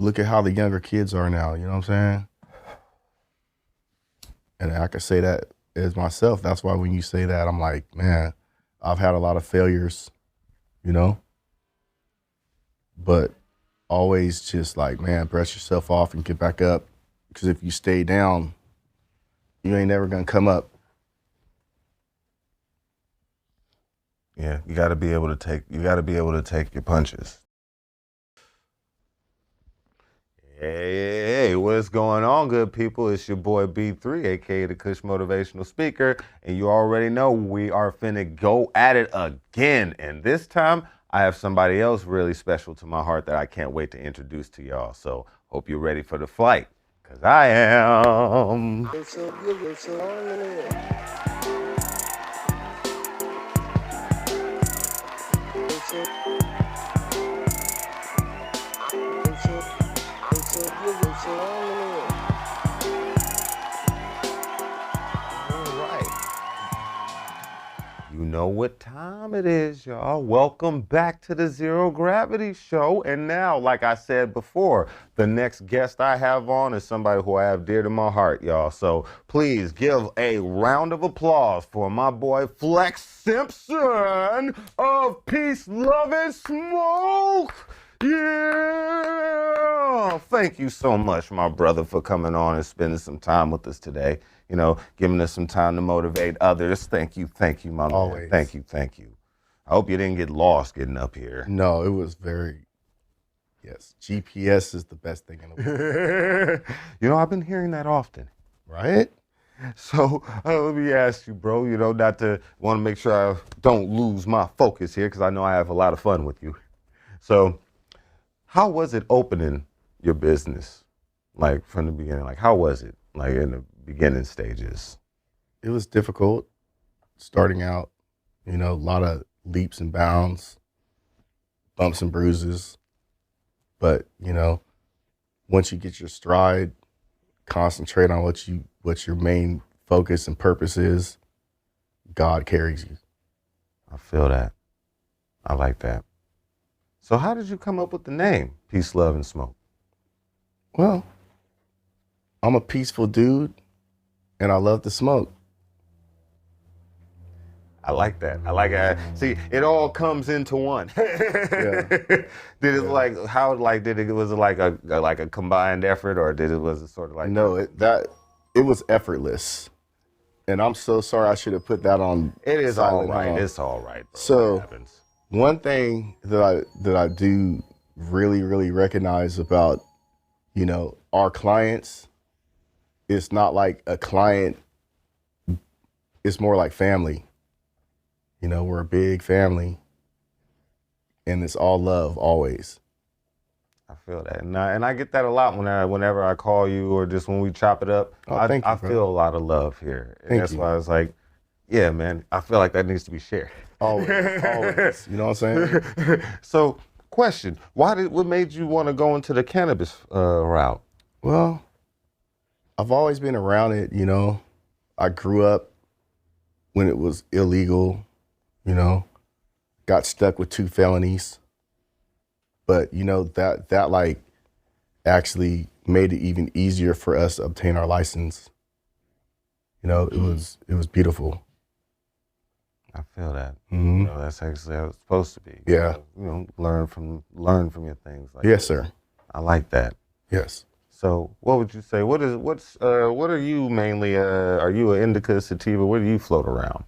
look at how the younger kids are now, you know what I'm saying? And I can say that as myself. That's why when you say that, I'm like, man, I've had a lot of failures, you know? But always just like, man, brush yourself off and get back up. Because if you stay down, you ain't never gonna come up. Yeah, you got to be able to take your punches. Hey, what's going on, good people? It's your boy B3, aka the Kush Motivational Speaker, and you already know we are finna go at it again. And this time, I have somebody else really special to my heart that I can't wait to introduce to y'all. So, hope you're ready for the flight, because I am. You know what time it is, y'all. Welcome back to the Zero Gravity Show. And now, like I said before, the next guest I have on is somebody who I have dear to my heart, y'all. So please give a round of applause for my boy Flex Simpson of Peace, Love, and Smoke. Yeah! Thank you so much, my brother, for coming on and spending some time with us today. You know, giving us some time to motivate others. Thank you, my Always. man. Thank you. I hope you didn't get lost getting up here. No, it was yes, GPS is the best thing in the world. You know, I've been hearing that often. Right? So let me ask you, bro, you know, want to make sure I don't lose my focus here because I know I have a lot of fun with you. So how was it opening your business, like from the beginning? Like, how was it, like in the beginning stages? It was difficult starting out, you know, a lot of leaps and bounds, bumps and bruises. But, you know, once you get your stride, concentrate on what your main focus and purpose is, God carries you. I feel that. I like that. So how did you come up with the name Peace, Love, and Smoke? Well, I'm a peaceful dude and I love to smoke. I like that. I like it. See, it all comes into one. Yeah. Did it like how like did it was it like a combined effort, or was it sort of like No, it was effortless. And I'm so sorry, I should have put that on. It is all silent right. on. It's all right, bro. So That happens. one thing that I do really recognize about, you know, our clients, it's not like a client, it's more like family. You know, we're a big family and it's all love always. I feel that, and I get that a lot whenever I call you or just when we chop it up. Oh, thank you, I feel a lot of love here, and that's you. why I was like, yeah, man, I feel like that needs to be shared. Always. You know what I'm saying? So, question: what made you want to go into the cannabis route? Well, I've always been around it. You know, I grew up when it was illegal. You know, got stuck with 2 felonies. But, you know, that like actually made it even easier for us to obtain our license. You know, it was beautiful. I feel that. Mm-hmm. You know, that's actually how it's supposed to be. Yeah. You know, learn from your things. Like Yes, sir. I like that. Yes. So, what would you say? What are you mainly? Are you an indica, sativa? Where do you float around?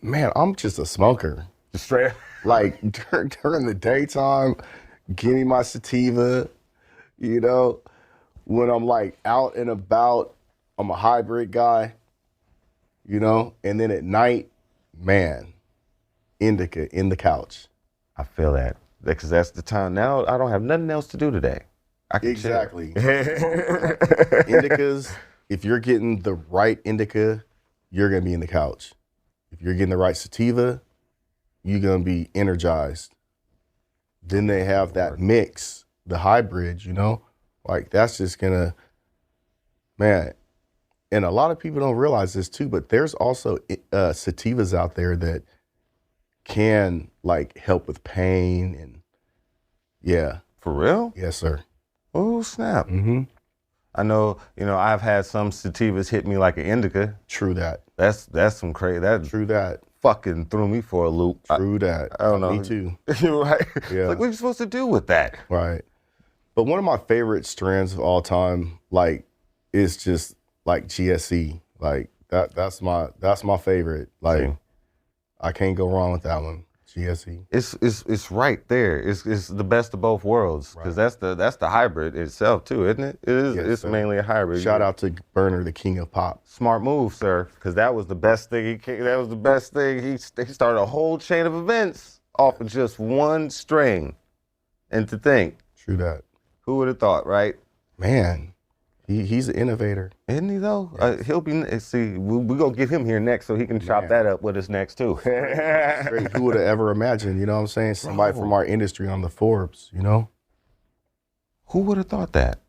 Man, I'm just a smoker. Just straight. Like during the daytime, give me my sativa. You know, when I'm like out and about, I'm a hybrid guy. You know, and then at night, man, indica in the couch. I feel that because that's the time. Now I don't have nothing else to do today. I can Exactly. chill. Indicas, if you're getting the right indica, you're gonna be in the couch. If you're getting the right sativa, you're gonna be energized. Then they have that mix, the hybrid, you know? Like that's just gonna, man, and a lot of people don't realize this too, but there's also sativas out there that can like help with pain and yeah. For real? Yes, sir. Oh, snap. Mm-hmm. I know, I've had some sativas hit me like an indica. True that. That's some crazy. That True that. fucking threw me for a loop. True that. I don't know. Me too. You're right. Yeah. Like, what are you supposed to do with that? Right. But one of my favorite strands of all time, like, is just like GSE. Like that's my favorite. Like, See? I can't go wrong with that one. GSE. It's right there. It's the best of both worlds because that's the hybrid itself too, isn't it? It is. Yes, it's sir. mainly a hybrid. Shout out to Burner, the king of pop. Smart move, sir, because that was the best thing. That was the best thing. He started a whole chain of events off of just one string. And to think, True that. who would have thought, right? Man, he's an innovator. Isn't he though? Yes. He'll be. See, we gonna get him here next so he can chop that up with us next too. Great. Who would have ever imagined? You know what I'm saying? Somebody from our industry on the Forbes. You know? Who would have thought that?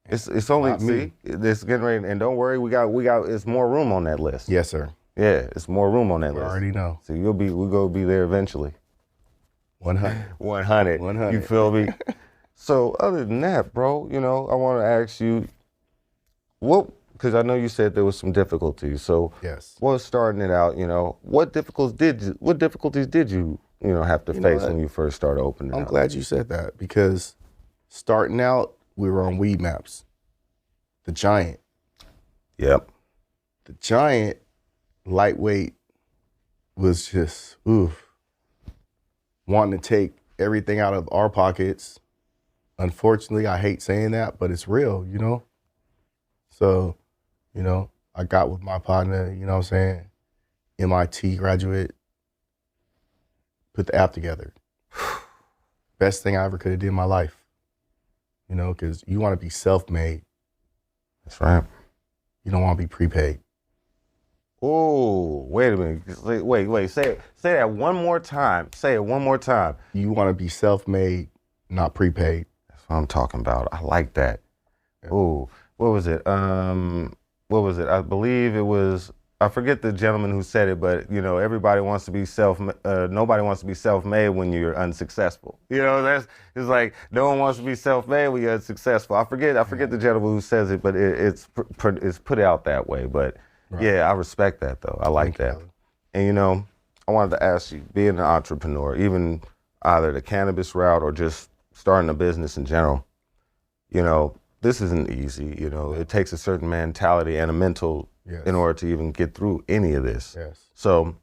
It's only Not me. it's getting ready, and don't worry, we got it's more room on that list. Yes, sir. Yeah, it's more room on that I list. already know. So we're gonna be there eventually. 100. 100. 100. You feel me? So other than that, bro, I want to ask you, because I know you said there was some difficulties. So Yes. starting it out, what difficulties did you have to face when you first started opening? I'm up? glad you said that because starting out, we were on Weed Maps. The Giant. Yep. The Giant, lightweight, was just, oof. Wanting to take everything out of our pockets. Unfortunately, I hate saying that, but it's real, So, I got with my partner, you know what I'm saying? MIT graduate, put the app together. Best thing I ever could have did in my life. Because you want to be self-made. That's right. You don't want to be prepaid. Oh, wait a minute. Wait. Say that one more time. Say it one more time. You want to be self-made, not prepaid. That's what I'm talking about. I like that. Yeah. Oh, what was it? I believe it was, I forget the gentleman who said it, but everybody wants to be nobody wants to be self-made when you're unsuccessful. It's like no one wants to be self-made when you're unsuccessful. I forget the gentleman who says it, but it's put out that way. But Right. yeah, I respect that though. I like that. And I wanted to ask you, being an entrepreneur, even either the cannabis route or just starting a business in general, this isn't easy. It takes a certain mentality and a mental Yes. in order to even get through any of this. Yes. So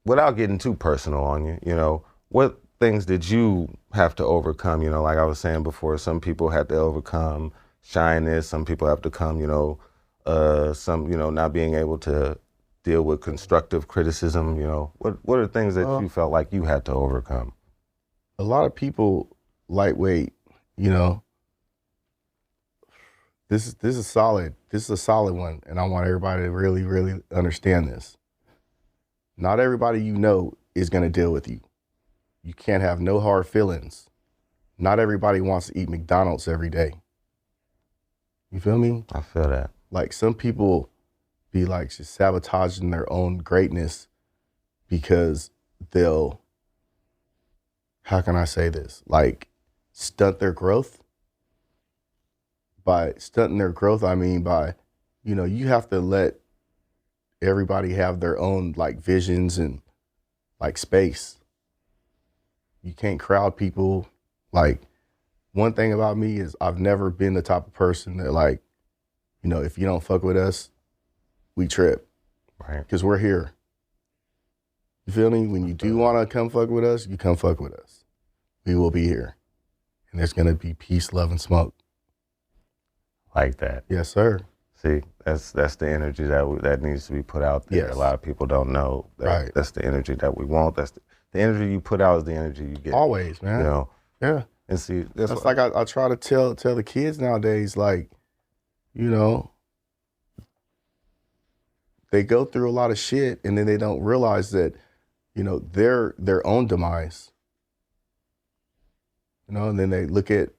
without getting too personal on you, what things did you have to overcome? Like I was saying before, some people had to overcome shyness. Some people have to come, some, not being able to deal with constructive criticism. What are things that you felt like you had to overcome? A lot of people lightweight, this is solid. This is a solid one, and I want everybody to really, really understand this. Not everybody is going to deal with you. You can't have no hard feelings. Not everybody wants to eat McDonald's every day. You feel me? I feel that. Like some people be like just sabotaging their own greatness because they'll, how can I say this? Like stunt their growth. By stunting their growth, I mean by, you have to let everybody have their own like visions and like space. You can't crowd people. Like one thing about me is I've never been the type of person that like, if you don't fuck with us, we trip. Right. Because we're here. You feel me? When you do want to come fuck with us, you come fuck with us. We will be here. And there's going to be peace, love, and smoke. Like that. Yes, sir. See, that's the energy that needs to be put out there. Yes. A lot of people don't know that. Right. That's the energy that we want. That's the energy you put out is the energy you get. Always, man. Yeah. And see, That's like I try to tell the kids nowadays, like, they go through a lot of shit and then they don't realize that, their own demise. And then they look at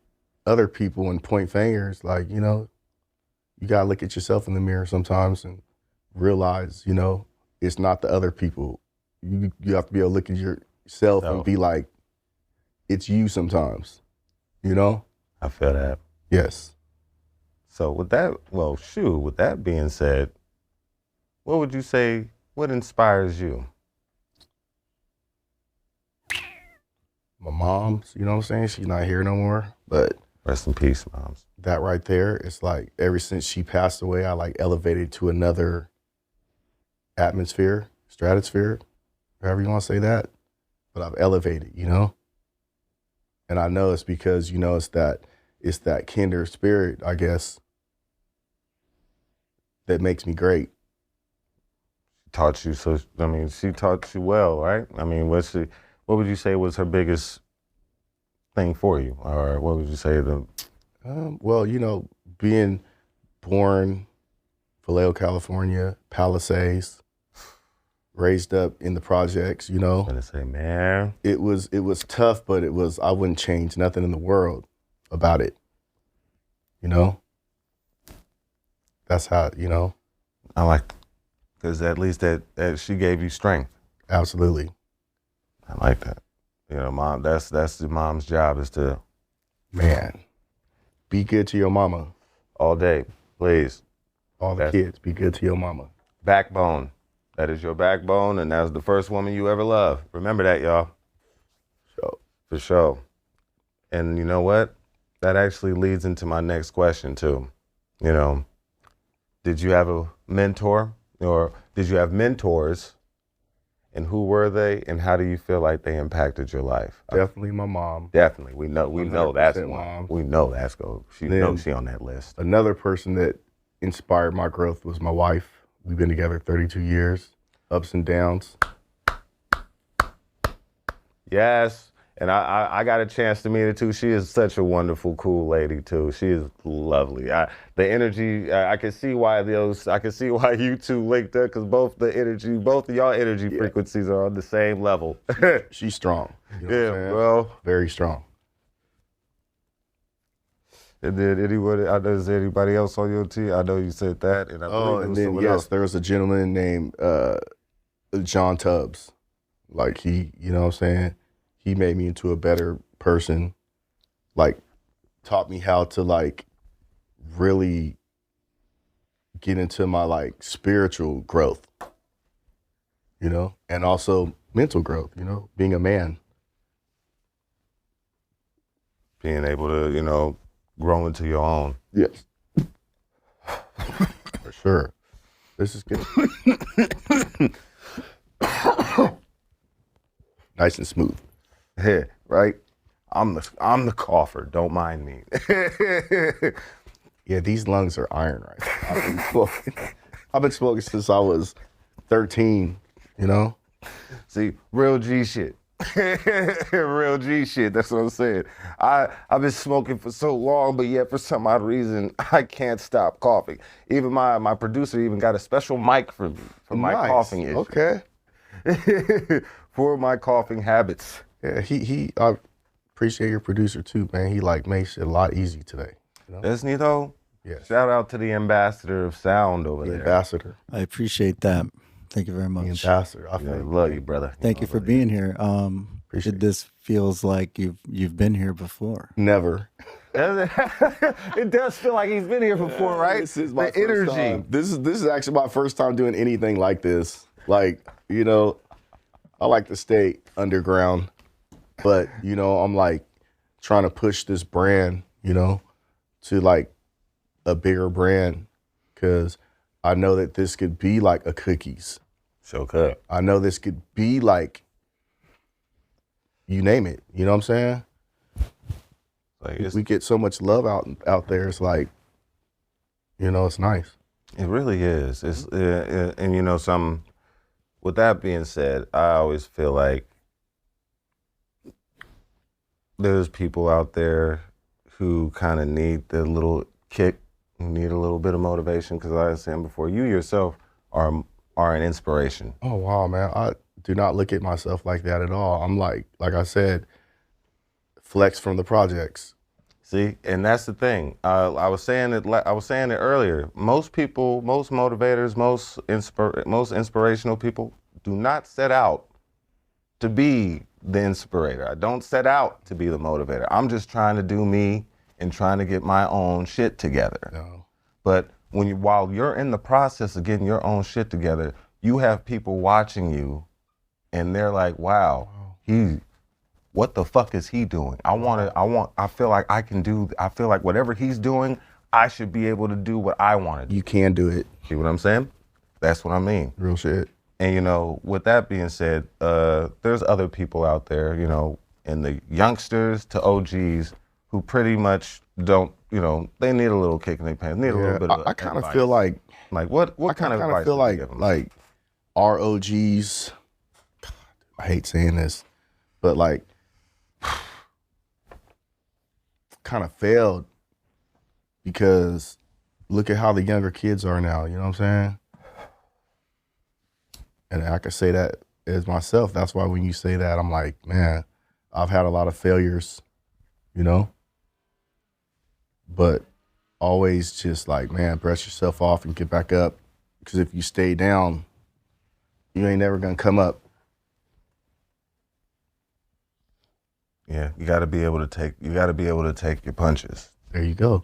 other people and point fingers like, you gotta look at yourself in the mirror sometimes and realize, it's not the other people. You have to be able to look at yourself and be like, it's you sometimes, I feel that. Yes. So with that being said, what would you say, what inspires you? My mom's, you know what I'm saying? She's not here no more. But Rest in peace, moms. that right there, it's like ever since she passed away, I like elevated to another atmosphere, stratosphere, however you want to say that. But I've elevated, you know? And I know it's because, you know, it's that kindred spirit, I guess, that makes me great. Taught you, so, I mean, she taught you well, right? I mean, what would you say was her biggest thing for you? Or what would you say Well, you know, being born Vallejo, California, Palisades, raised up in the projects, you know. I'm gonna say, man. It was tough, but I wouldn't change nothing in the world about it. You know? That's how, you know. I like, because at least that she gave you strength. Absolutely. I like that. You know, mom, that's the mom's job, is to, Man, be good to your mama. all day, please. All the kids, be good to your mama. Backbone. That is your backbone, and that's the first woman you ever loved. Remember that, y'all. So, For sure. And you know what? That actually leads into my next question, too. You know, did you have a mentor, or did you have mentors, and who were they, and how do you feel like they impacted your life? definitely my mom. Definitely. We know that's 100% one. mom. We know that's go. She Then- knows she on that list. Another person that inspired my growth was my wife. We've been together 32 years, ups and downs. Yes. And I got a chance to meet her too. She is such a wonderful, cool lady too. She is lovely. The energy, I can see why you two linked up, because both of y'all energy frequencies are on the same level. She's strong. You know Yeah, what I'm saying? bro. Very strong. And then is there anybody else on your team? I know you said that. And I believe there And was then someone yes, else. there was a gentleman named John Tubbs. Like he, you know what I'm saying? He made me into a better person. Like taught me how to like really get into my like spiritual growth. You know, and also mental growth, you know, being a man. Being able to, you know, grow into your own. Yes. For sure. This is good. Nice and smooth. Yeah, right? I'm the cougher. Don't mind me. Yeah, these lungs are iron right now. I've been smoking since I was 13, you know? See, real G shit. Real G shit, that's what I'm saying. I've been smoking for so long, but yet for some odd reason, I can't stop coughing. Even my producer even got a special mic for me, for my Nice. coughing issue. Okay. For my coughing habits. Yeah, I appreciate your producer too, man. He like makes it a lot easy today. You know? Isn't he though? Yes. Shout out to the ambassador of sound over The there. ambassador. I appreciate that. Thank you very The much. ambassador. I You know, feel love you, brother. Thank you for being here. Appreciate This feels like you've been here before. Never. It does feel like he's been here before, right? This is my the first energy. time. This is actually my first time doing anything like this. Like, you know, I like to stay underground, but you know, I'm like trying to push this brand, you know, to like a bigger brand, because I know that this could be like a cookies. So good. I know this could be like, you name it. You know what I'm saying? Like We get so much love out there. It's like, you know, it's nice. it really is. It's and you know, with that being said, I always feel like there's people out there who kind of need the little kick, who need a little bit of motivation. Because like I was saying before, you yourself are an inspiration. Oh, wow, man. I do not look at myself like that at all. I'm like I said, flex from the projects. See, and that's the thing. I was saying it earlier. Most people, most motivators, most inspirational people do not set out to be the inspirator. I don't set out to be the motivator. I'm just trying to do me and trying to get my own shit together. No. But while you're in the process of getting your own shit together, you have people watching you, and they're like, "Wow, what the fuck is he doing? I feel like I can do. I feel like whatever he's doing, I should be able to do what I want to do." You can do it. See what I'm saying? That's what I mean. Real shit. And, you know, with that being said, there's other people out there, you know, and the youngsters to OGs who pretty much don't, you know, they need a little kick in their pants, need a little bit of I kind of advice. feel like what kind of advice feel would you give them? like our OGs. God, I hate saying this, but like kind of failed because look at how the younger kids are now. You know what I'm saying? And I can say that as myself. That's why when you say that, I'm like, man, I've had a lot of failures, you know? But always just like, man, brush yourself off and get back up. Because if you stay down, you ain't never gonna come up. Yeah, you got to be able to take your punches. There you go.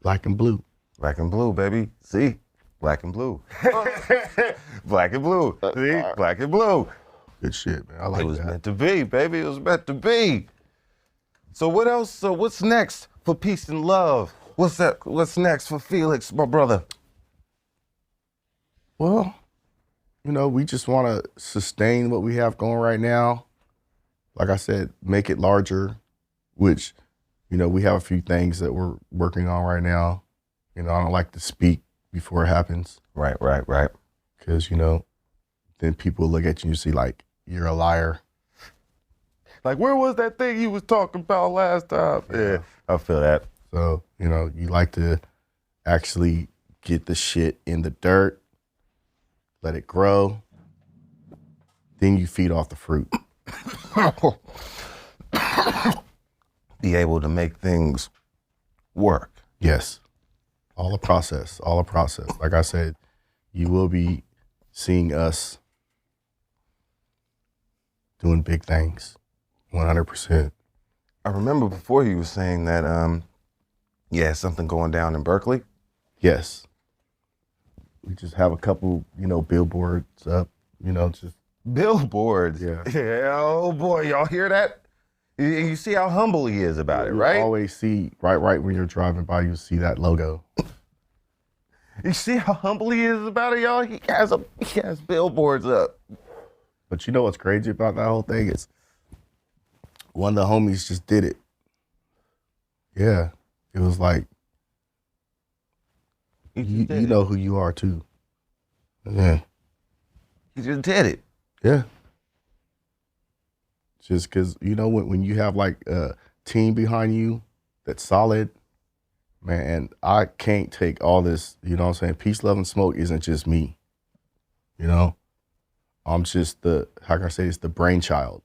Black and blue. Black and blue, baby. See? Black and blue. Black and blue. See? Black and blue. Good shit, man. I like It was that. meant to be, baby. It was meant to be. So what else? So what's next for peace and love? What's next for Felix, my brother? Well, you know, we just want to sustain what we have going right now. Like I said, make it larger, which, you know, we have a few things that we're working on right now. You know, I don't like to speak before it happens Right. because, you know, then people look at you and see like, you're a liar. Like, where was that thing you was talking about last time? Yeah, I feel that. So, you know, you like to actually get the shit in the dirt, let it grow, then you feed off the fruit. Be able to make things work. Yes. All a process. Like I said, you will be seeing us doing big things, 100%. I remember before you were saying that, something going down in Berkeley. Yes. We just have a couple, you know, billboards up, you know, just. Billboards. Yeah. Oh boy, y'all hear that? You see how humble he is about it, right? You always see, right when you're driving by, you see that logo. You see how humble he is about it, y'all? He has billboards up. But you know what's crazy about that whole thing is one of the homies just did it. Yeah. It was like, you know who you are too. Yeah. He just did it. Yeah. Just because, you know, when you have like a team behind you that's solid, man, I can't take all this, you know what I'm saying? Peace, love, and smoke isn't just me, you know? I'm just how can I say, it's the brainchild.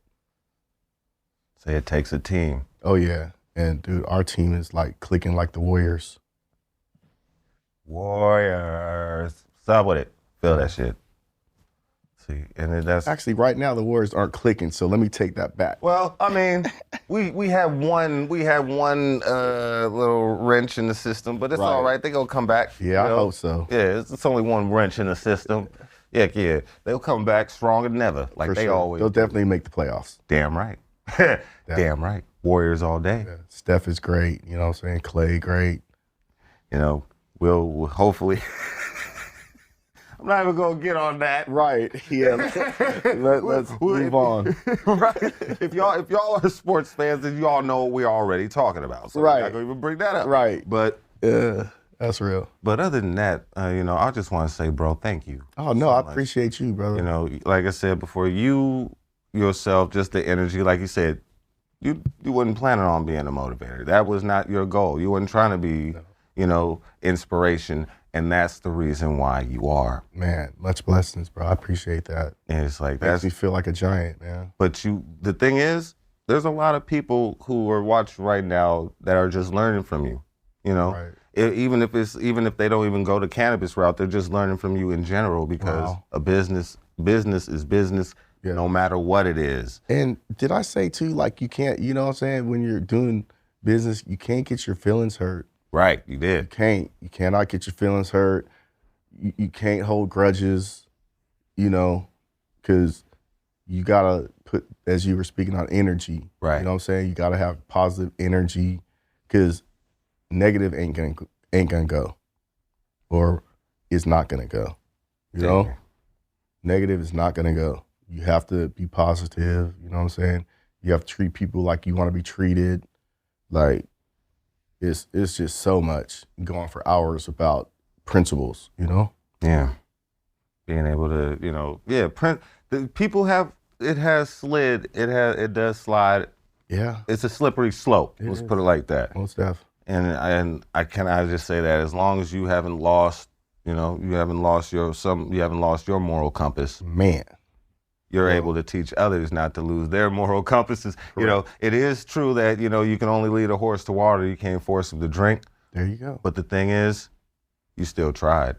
Say it takes a team. Oh, yeah. And, dude, our team is like clicking like the Warriors. Warriors. Stop with it. Feel that shit. See, and that's Actually, right now, the Warriors aren't clicking, so let me take that back. well. I mean, we have one little wrench in the system, but it's Right. all right. They gonna come back. Yeah, I you know? hope so. Yeah, it's only one wrench in the system. Yeah. They'll come back stronger than ever, like For they sure. always. They'll do. definitely make the playoffs. Damn right. Damn right. Warriors all day. Yeah. Steph is great, you know what I'm saying? Clay, great. You know, we'll hopefully. I'm not even gonna get on that. Right. Yeah. Let's move on. Right. If y'all are sports fans, then y'all know what we're already talking about. So Right. I'm not gonna even bring that up. Right. But Yeah, that's real. but other than that, you know, I just want to say, bro, thank you. Oh, no, I appreciate you, brother. You know, like I said before, you yourself, just the energy, like you said, you wasn't planning on being a motivator. That was not your goal. You weren't trying to be, you know, inspiration. And that's the reason why you are. Man, much blessings, bro. I appreciate that. And it's like, Makes me feel like a giant, man. but the thing is, there's a lot of people who are watching right now that are just learning from you. You know, Right. even if they don't even go the cannabis route, they're just learning from you in general because Wow. a business is business, no matter what it is. And did I say too, like you can't, you know what I'm saying, when you're doing business, you can't get your feelings hurt. Right, you You did. can't. You cannot get your feelings hurt. You can't hold grudges, you know, because you gotta put, as you were speaking on energy, Right. You know what I'm saying? You gotta have positive energy, because negative ain't gonna go, or is not gonna go. You know, Damn. negative is not gonna go. You have to be positive. You know what I'm saying? You have to treat people like you want to be treated. Like it's just so much going for hours about principles. You know? Yeah. Being able to, you know, the people have, it has slid, it does slide. Yeah. It's a slippery slope. Let's put it like that. Most def. And I just say that as long as you haven't lost, you know, you haven't lost your moral compass, Man. you're able to teach others not to lose their moral compasses. Correct. You know, it is true that, you know, you can only lead a horse to water, you can't force him to drink. There you go. But the thing is, you still tried.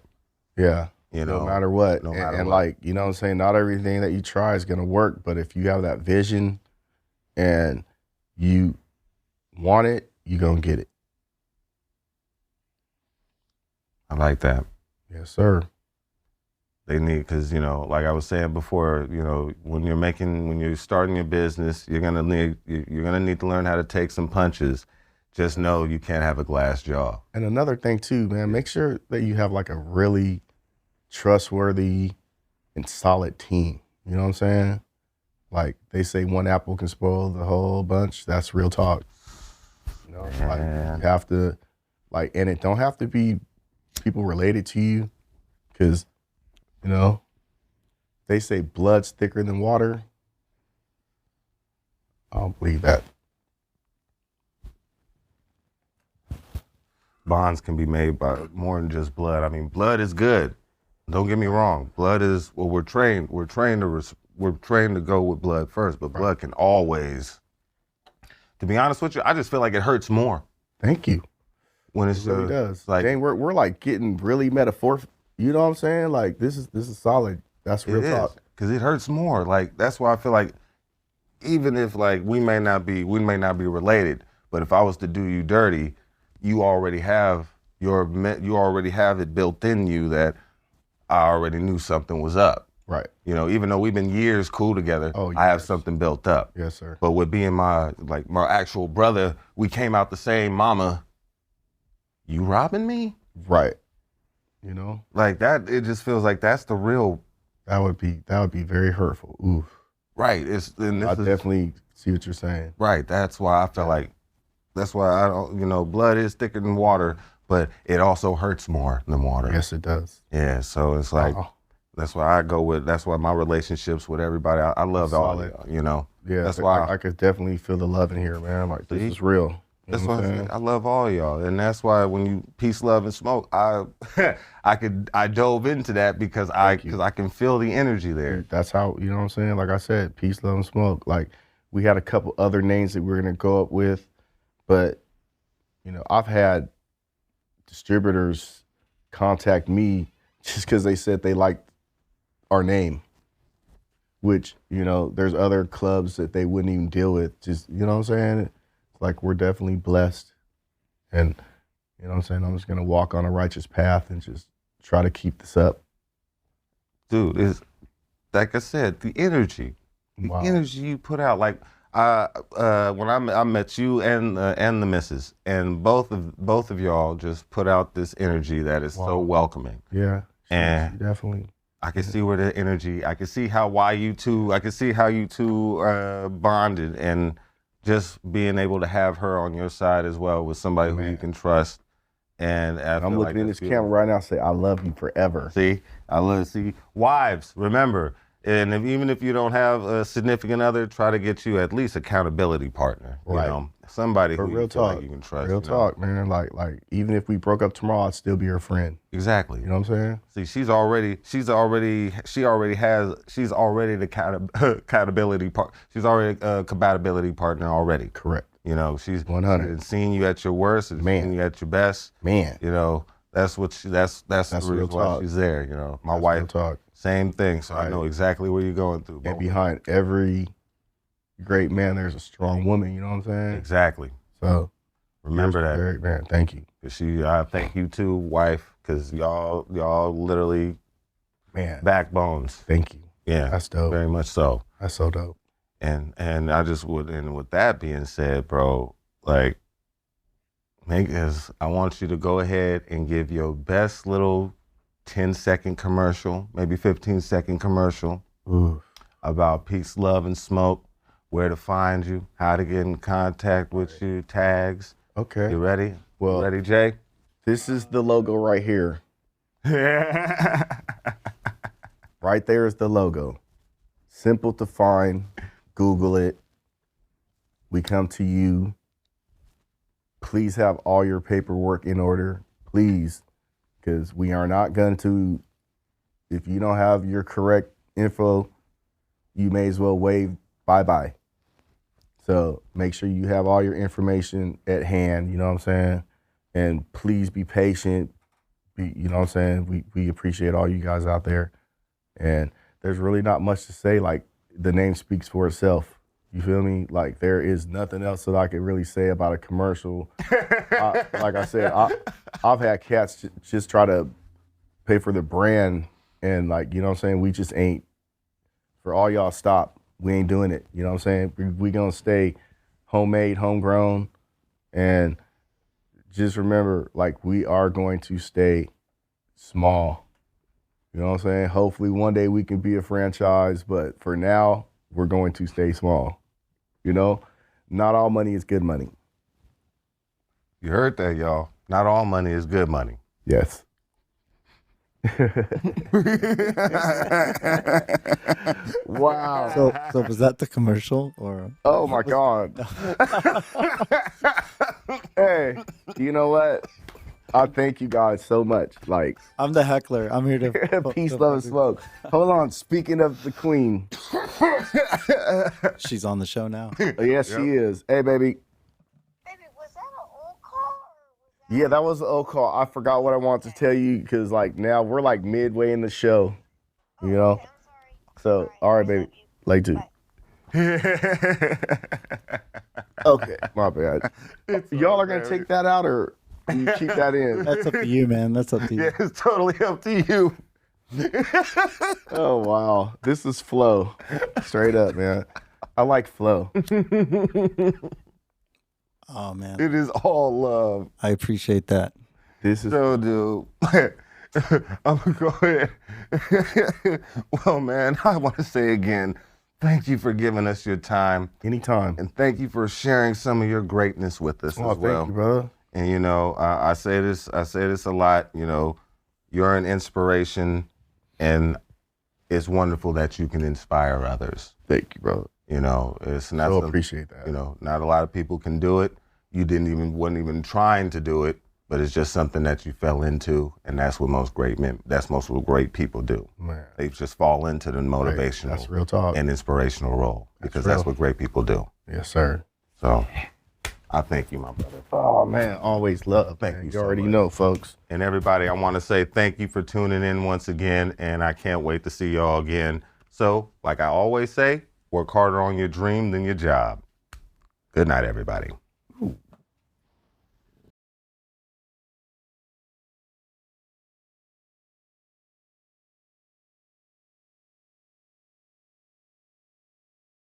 Yeah. You know, no matter what. no matter and what. like, you know what I'm saying? Not everything that you try is gonna work, but if you have that vision and you want it, you're gonna get it. I like that. Yes, sir. They need, because, you know, like I was saying before, you know, when you're starting your business, you're gonna need to learn how to take some punches. Just know you can't have a glass jaw. And another thing too, man, make sure that you have like a really trustworthy and solid team. You know what I'm saying? Like they say, one apple can spoil the whole bunch. That's real talk. You know, like you have to, like, and it don't have to be people related to you, because, you know, they say blood's thicker than water. I don't believe that. Bonds can be made by more than just blood. I mean, blood is good. Don't get me wrong. Blood is, well, we're trained to go with blood first, but blood can always, to be honest with you, I just feel like it hurts more Thank you. when it's It really does. like, Dang, we're like getting really metaphorical. You know what I'm saying? Like this is solid. That's real talk. because it hurts more. Like, that's why I feel like, even if like we may not be related, but if I was to do you dirty, you already have it built in you that I already knew something was up. Right. You know, even though we've been years cool together, I have something built up. Yes, sir. But with being my actual brother, we came out the same mama. You robbing me? Right. You know? Like that, it just feels like that's the real. That would be very hurtful. Oof. Right. I definitely see what you're saying. Right. That's why I feel like, that's why I don't, you know, blood is thicker than water, but it also hurts more than water. Yes, it does. Yeah. So it's like, that's why that's why my relationships with everybody, I love all of y'all, you know? Yeah. That's why I could definitely feel the love in here, man. Like this is real. You That's know what why I'm saying? I love all y'all, and that's why when you peace, love, and smoke, I dove into that because I can feel the energy there. That's how, you know what I'm saying? Like I said, peace, love, and smoke. Like we had a couple other names that we were gonna go up with, but you know, I've had distributors contact me just because they said they liked our name, which, you know, there's other clubs that they wouldn't even deal with. Just, you know what I'm saying? Like we're definitely blessed, and you know what I'm saying, I'm just gonna walk on a righteous path and just try to keep this up. Dude, it's like I said, the energy you put out. Like when I met you and the missus, and both of y'all just put out this energy that is so welcoming. Yeah, and she definitely. I can see where the energy. I can see how you two bonded, and just being able to have her on your side as well with somebody who you can trust. And I'm looking in this camera right now and say, I love you forever. See, wives, remember, and even if you don't have a significant other, try to get you at least accountability partner. You know, somebody who you feel like you can trust. Real talk, man. Like even if we broke up tomorrow, I'd still be her friend. Exactly. You know what I'm saying? See, she's already the accountability part. She's already a compatibility partner already. Correct. You know, she's 100. Seeing you at your worst and seeing you at your best. Man. You know, that's the reason why she's there. You know, my wife, same thing. So I know exactly what you're going through. And behind every great man, there's a strong woman. You know what I'm saying? Exactly. So Remember that. Eric, man, thank you. I thank you too, wife, because y'all literally Man, backbones. thank you. Yeah, That's dope. very much so. That's so dope. And I just would, and with that being said, bro, like, I want you to go ahead and give your best little 10-second commercial, maybe 15-second commercial Ooh. about peace, love, and smoke, where to find you, how to get in contact with you, tags. Okay. You ready? Well, You ready, Jay? this is the logo right here. Right there is the logo. Simple to find. Google it. We come to you. Please have all your paperwork in order. Please. Because we are not going to, if you don't have your correct info, you may as well wave bye-bye. So make sure you have all your information at hand, you know what I'm saying? And please be patient. You know what I'm saying? We appreciate all you guys out there. And there's really not much to say. Like, the name speaks for itself. You feel me? Like, there is nothing else that I could really say about a commercial. Like I said, I've had cats just try to pay for the brand, and, like, you know what I'm saying? We just ain't. For all y'all, stop. We ain't doing it. You know what I'm saying? We gonna stay homemade, homegrown, and just remember, like, we are going to stay small. You know what I'm saying? Hopefully one day we can be a franchise, but for now, we're going to stay small. You know, not all money is good money. You heard that, y'all. Not all money is good money. Yes. Wow. So was that the commercial or? Oh my God. Hey, you know what? I thank you guys so much. Like, I'm the heckler. I'm here to peace, love, and smoke. Hold on. Speaking of the queen. She's on the show now. Yes, she is. Hey, baby. Baby, was that an old call? Yeah, that was the old call. I forgot what I wanted to tell you because, like, now we're like midway in the show, you know? Okay, I'm sorry. So, all right, baby. Late too. Okay, my bad. Y'all are going to take that out or you keep that in? That's up to you, man. That's up to you. Yeah, it's totally up to you. Oh, wow. This is flow. Straight up, man. I like flow. Oh man, It is all love. I appreciate that. This is So, dude, I'm going to go ahead. Well, man, I want to say again, thank you for giving us your time. anytime. And thank you for sharing some of your greatness with us Oh, as well. thank you, brother. And you know, I say this a lot. You know, you're an inspiration, and it's wonderful that you can inspire others. Thank you, brother. You know, it's not. So appreciate that. You know, not a lot of people can do it. You wasn't even trying to do it, but it's just something that you fell into, and that's what most great great people do. Man, They just fall into the motivational that's real talk. and inspirational role because real. that's what great people do. Yes, sir. So, I thank you, my brother. Oh, man, always love. Thank Man, you you so already much. know, folks. And everybody, I want to say thank you for tuning in once again, and I can't wait to see y'all again. So, like I always say, work harder on your dream than your job. Good night, everybody.